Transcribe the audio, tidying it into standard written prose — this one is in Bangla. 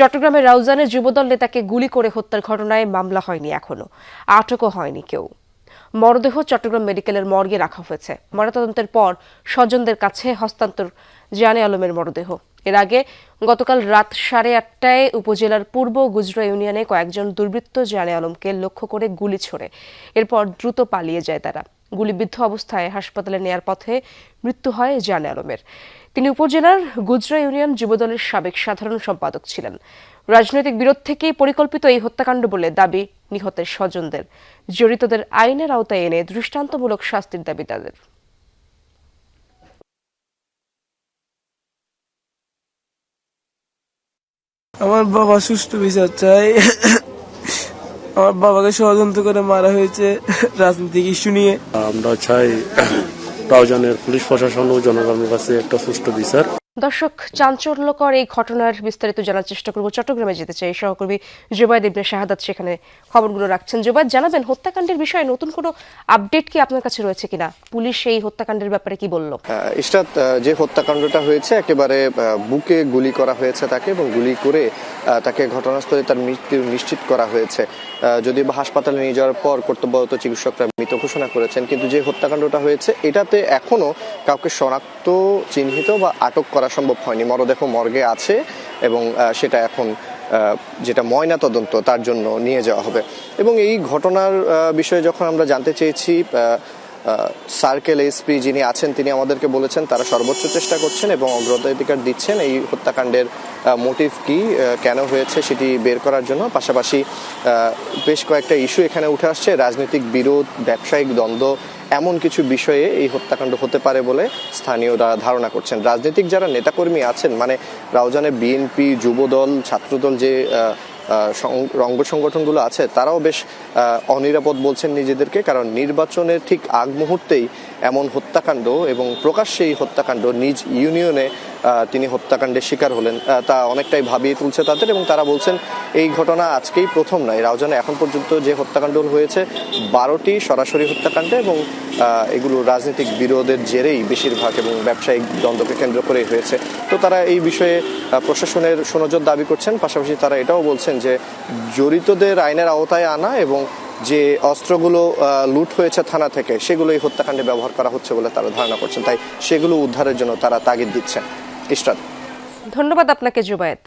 চট্টগ্রামের রাউজানে যুবদল নেতাকে গুলি করে হত্যার ঘটনায় মামলা হয়নি এখনো, আটকও হয়নি কেউ। মরদেহ চট্টগ্রাম মেডিকেলের মর্গে রাখা হয়েছে। ময়নাতদন্তের পর স্বজনদের কাছে হস্তান্তর জানে আলমের মরদেহ। এর আগে গতকাল রাত 8:30টায় উপজেলার পূর্ব গুজরা ইউনিয়নে কয়েকজন দুর্বৃত্ত জানে আলমকে লক্ষ্য করে গুলি ছোড়ে। এরপর দ্রুত পালিয়ে যায় তারা। গুলিবিদ্ধ অবস্থায় হাসপাতালে নেয়ার পথে মৃত্যু হয় জানে আলমের। তিনি উপজেলার গুজরা ইউনিয়ন যুবদলের সাবেক সাধারণ সম্পাদক ছিলেন। রাজনৈতিক বিরোধ থেকেই পরিকল্পিত এই হত্যাকাণ্ড বলে দাবি নিহতের স্বজনদের। জড়িতদের আইনের আওতায় এনে দৃষ্টান্তমূলক শাস্তির দাবি তাদের। আমার বাবা সুষ্ঠু বিচার চাই। আমার বাবাকে ষড়যন্ত্র করে মারা হয়েছে রাজনৈতিক ইস্যু নিয়ে। আমরা চাই রাউজানের পুলিশ প্রশাসন ও জনগণের কাছে একটা সুষ্ঠু বিচার। দর্শক, চাঞ্চল্যকর এই ঘটনার বিস্তারিত জানার চেষ্টা করব। চট্টগ্রামে যেতে চাই, সহকর্মী জুবায়েদ ইবনে শাহাদাত সেখানে খবরগুলো রাখছেন। জুবায়েদ, জানাবেন হত্যাকাণ্ডের বিষয়ে নতুন কোনো আপডেট কি আপনার কাছে রয়েছে কিনা? পুলিশ এই হত্যাকাণ্ডের ব্যাপারে কি বলল? ইশরাত, যে হত্যাকাণ্ডটা হয়েছে একেবারে বুকে গুলি করা হয়েছে তাকে, এবং গুলি করে তাকে ঘটনাস্থলে তার মৃত্যু নিশ্চিত করা হয়েছে। যদিও বা হাসপাতালে নিয়ে যাওয়ার পর কর্তব্যরত চিকিৎসকরা মৃত ঘোষণা করেছেন, কিন্তু যে হত্যাকাণ্ডটা হয়েছে এটাতে এখনো কাউকে শনাক্ত, চিহ্নিত বা আটক করা সম্ভব হয়নি। মরদেহ মর্গে আছে এবং সেটা এখন যেটা ময়না তদন্ত তার জন্য নিয়ে যাওয়া হবে। এবং এই ঘটনার বিষয়ে যখন আমরা জানতে চেয়েছি, সার্কেল এসপি যিনি আছেন তিনি আমাদেরকে বলেছেন তারা সর্বোচ্চ চেষ্টা করছেন এবং অগ্রাধিকার দিচ্ছেন এই হত্যাকাণ্ডের মোটিভ কি, কেন হয়েছে সেটি বের করার জন্য। পাশাপাশি বেশ কয়েকটা ইস্যু এখানে উঠে আসছে, রাজনৈতিক বিরোধ, ব্যবসায়িক দ্বন্দ্ব, এমন কিছু বিষয়ে এই হত্যাকাণ্ড হতে পারে বলে স্থানীয়রা ধারণা করছেন। রাজনৈতিক যারা নেতাকর্মী আছেন, মানে রাউজানে বিএনপি, যুবদল, ছাত্রদল, যে অঙ্গ সংগঠনগুলো আছে, তারাও বেশ অনিরাপদ বলছেন নিজেদেরকে, কারণ নির্বাচনের ঠিক আগ মুহূর্তেই এমন হত্যাকাণ্ড এবং প্রকাশ্যে এই হত্যাকাণ্ড, নিজ ইউনিয়নে তিনি হত্যাকাণ্ডের শিকার হলেন, তা অনেকটাই ভাবিয়ে তুলছে তাদের। এবং তারা বলছেন এই ঘটনা আজকেই প্রথম নয়। রাউজানে এখন পর্যন্ত যে হত্যাকাণ্ড হয়েছে 12টি সরাসরি হত্যাকাণ্ড, এবং এগুলো রাজনৈতিক বিরোধের জেরেই বেশিরভাগ এবং ব্যবসায়িক দ্বন্দ্বকে কেন্দ্র করেই হয়েছে। তো তারা এই বিষয়ে প্রশাসনের সুনজর দাবি করছেন। পাশাপাশি তারা এটাও বলছেন যে জড়িতদের আইনের আওতায় আনা এবং যে অস্ত্রগুলো লুট হয়েছে থানা থেকে সেগুলো এই হত্যাকাণ্ডে ব্যবহার করা হচ্ছে বলে তারা ধারণা করছেন, তাই সেগুলো উদ্ধারের জন্য তারা তাগিদ দিচ্ছেন। ইশরাত, ধন্যবাদ আপনাকে জুবায়েদ।